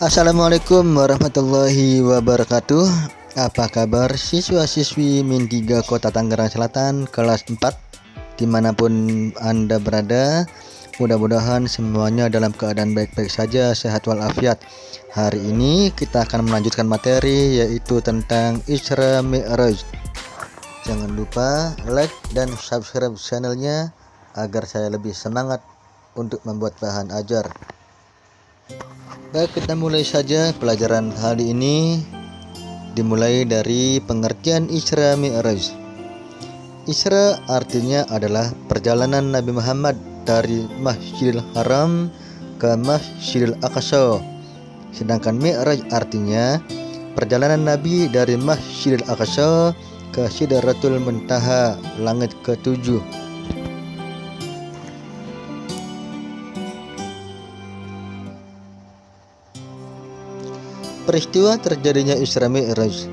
Assalamualaikum warahmatullahi wabarakatuh. Apa kabar siswa-siswi Min 3 Kota Tangerang Selatan kelas 4 dimanapun Anda berada? Mudah-mudahan semuanya dalam keadaan baik-baik saja, sehat walafiat. Hari ini kita akan melanjutkan materi yaitu tentang Isra Mi'raj. Jangan lupa like dan subscribe channelnya agar saya lebih semangat untuk membuat bahan ajar. Baik, kita mulai saja pelajaran kali ini. Dimulai dari pengertian Isra Mi'raj. Isra artinya adalah perjalanan Nabi Muhammad dari Masjidil Haram ke Masjidil Aqsa. Sedangkan Mi'raj artinya perjalanan Nabi dari Masjidil Aqsa ke Sidratul Muntaha, langit ke-7. Peristiwa terjadinya Isra Mi'raj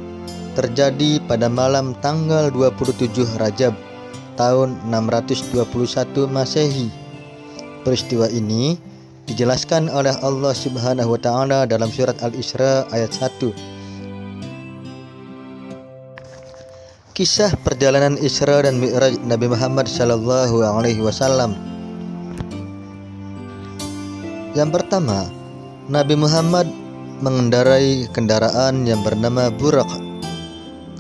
terjadi pada malam tanggal 27 Rajab tahun 621 Masehi. Peristiwa ini dijelaskan oleh Allah Subhanahu wa taala dalam surat Al-Isra ayat 1. Kisah perjalanan Isra dan Mi'raj Nabi Muhammad sallallahu alaihi wasallam. Yang pertama, Nabi Muhammad mengendarai kendaraan yang bernama Burak.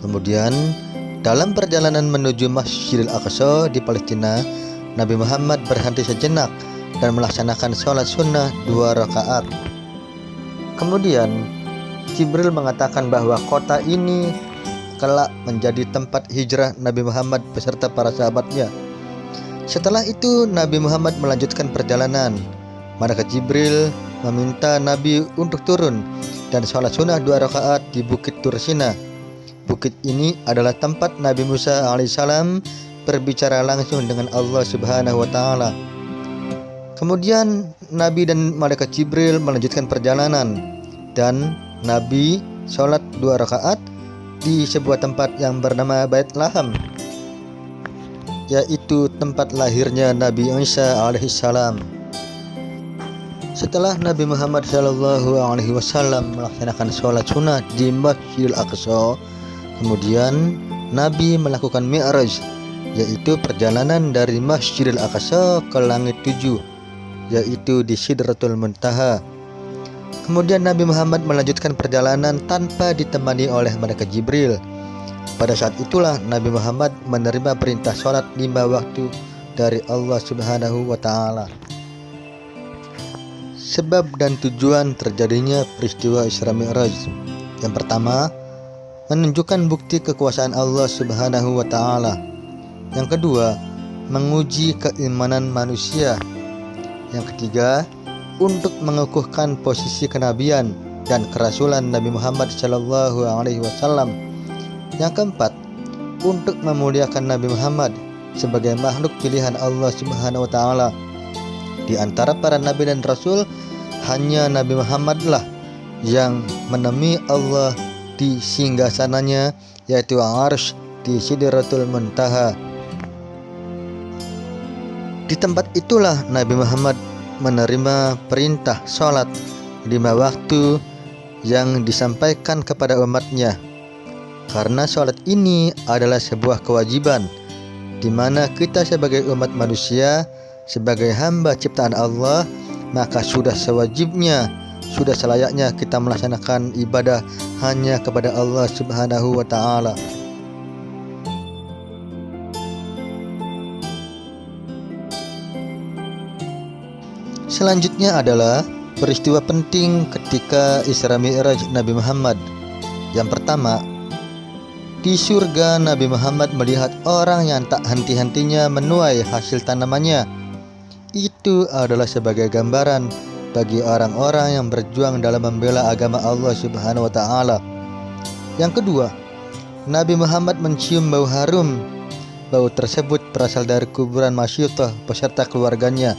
Kemudian dalam perjalanan menuju Masjidil Aqsa di Palestina, Nabi Muhammad berhenti sejenak dan melaksanakan sholat sunnah 2 rakaat. Kemudian Jibril mengatakan bahwa kota ini kelak menjadi tempat hijrah Nabi Muhammad beserta para sahabatnya. Setelah itu Nabi Muhammad melanjutkan perjalanan. Malaikat Jibril meminta Nabi untuk turun dan sholat sunnah 2 rakaat di Bukit Tursina. Bukit ini adalah tempat Nabi Musa alaihissalam berbicara langsung dengan Allah Subhanahu wa taala. Kemudian Nabi dan Malaikat Jibril melanjutkan perjalanan dan Nabi sholat 2 rakaat di sebuah tempat yang bernama Bait Laham, yaitu tempat lahirnya Nabi Isa alaihissalam. Setelah Nabi Muhammad sallallahu alaihi wasallam melaksanakan sholat sunnah di Masjidil Aqsa, kemudian Nabi melakukan Mi'raj, yaitu perjalanan dari Masjidil Aqsa ke langit 7, yaitu di Sidratul Muntaha. Kemudian Nabi Muhammad melanjutkan perjalanan tanpa ditemani oleh malaikat Jibril. Pada saat itulah Nabi Muhammad menerima perintah sholat 5 waktu dari Allah Subhanahu wa taala. Sebab dan tujuan terjadinya peristiwa Isra Mi'raj. Yang pertama, menunjukkan bukti kekuasaan Allah Subhanahu wa taala. Yang kedua, menguji keimanan manusia. Yang ketiga, untuk mengukuhkan posisi kenabian dan kerasulan Nabi Muhammad sallallahu alaihi wasallam. Yang keempat, untuk memuliakan Nabi Muhammad sebagai makhluk pilihan Allah Subhanahu wa taala. Di antara para nabi dan rasul, hanya Nabi Muhammadlah yang menemui Allah di singgasananya, yaitu Arsy di Sidratul Muntaha. Di tempat itulah Nabi Muhammad menerima perintah sholat 5 waktu yang disampaikan kepada umatnya. Karena sholat ini adalah sebuah kewajiban, di mana kita sebagai umat manusia, sebagai hamba ciptaan Allah, maka sudah sewajibnya, sudah selayaknya kita melaksanakan ibadah hanya kepada Allah Subhanahu wa taala. Selanjutnya adalah peristiwa penting ketika Isra Mi'raj Nabi Muhammad. Yang pertama, di surga Nabi Muhammad melihat orang yang tak henti-hentinya menuai hasil tanamannya. Itu adalah sebagai gambaran bagi orang-orang yang berjuang dalam membela agama Allah Subhanahu wa taala. Yang kedua, Nabi Muhammad mencium bau harum. Bau tersebut berasal dari kuburan Masyitah beserta keluarganya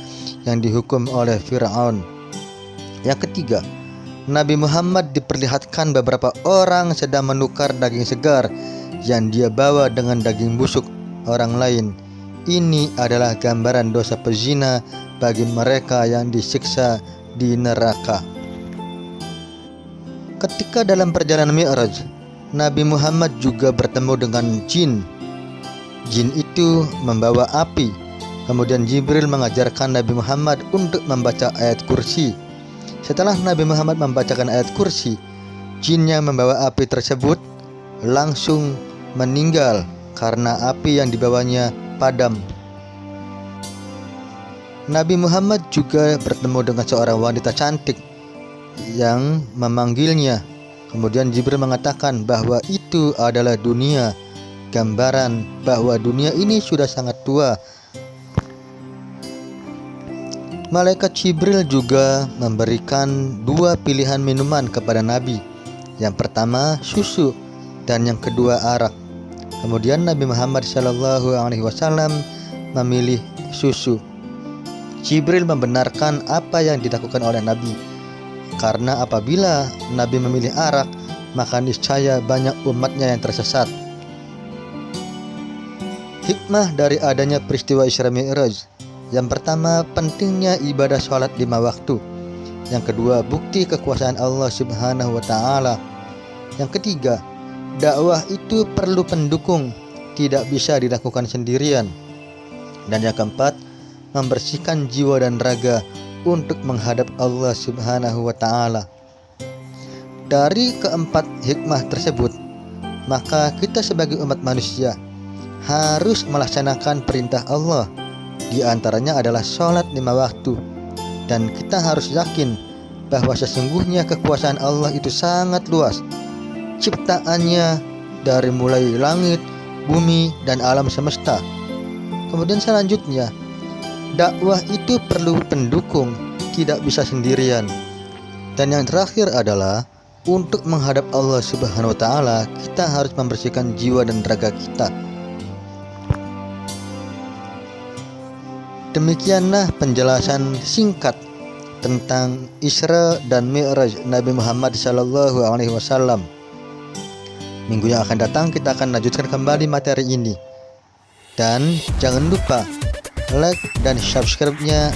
yang dihukum oleh Fir'aun. Yang ketiga, Nabi Muhammad diperlihatkan beberapa orang sedang menukar daging segar yang dia bawa dengan daging busuk orang lain. Ini adalah gambaran dosa pezina bagi mereka yang disiksa di neraka. Ketika dalam perjalanan Mi'raj, Nabi Muhammad juga bertemu dengan jin. Jin itu membawa api. Kemudian Jibril mengajarkan Nabi Muhammad untuk membaca ayat kursi. Setelah Nabi Muhammad membacakan ayat kursi, jin yang membawa api tersebut langsung meninggal karena api yang dibawanya padam. Nabi Muhammad juga bertemu dengan seorang wanita cantik yang memanggilnya. Kemudian Jibril mengatakan bahwa itu adalah dunia, gambaran bahwa dunia ini sudah sangat tua. Malaikat Jibril juga memberikan dua pilihan minuman kepada Nabi. Yang pertama susu dan yang kedua arak. Kemudian Nabi Muhammad SAW memilih susu. Jibril membenarkan apa yang dilakukan oleh Nabi, karena apabila Nabi memilih arak, maka niscaya banyak umatnya yang tersesat. Hikmah dari adanya peristiwa Isra Mi'raj. Yang pertama, pentingnya ibadah sholat 5 waktu. Yang kedua, bukti kekuasaan Allah Subhanahu wa Ta'ala. Yang ketiga, dakwah itu perlu pendukung, tidak bisa dilakukan sendirian. Dan yang keempat, membersihkan jiwa dan raga untuk menghadap Allah Subhanahu wa Ta'ala. Dari keempat hikmah tersebut, maka kita sebagai umat manusia harus melaksanakan perintah Allah. Di antaranya adalah sholat 5 waktu. Dan kita harus yakin bahwa sesungguhnya kekuasaan Allah itu sangat luas. Ciptaannya dari mulai langit, bumi, dan alam semesta. Kemudian selanjutnya, dakwah itu perlu pendukung, tidak bisa sendirian. Dan yang terakhir adalah untuk menghadap Allah Subhanahu wa Ta'ala, kita harus membersihkan jiwa dan raga kita. Demikianlah penjelasan singkat tentang Isra dan Mi'raj Nabi Muhammad SAW. Minggu yang akan datang kita akan lanjutkan kembali materi ini. Dan jangan lupa like dan subscribe-nya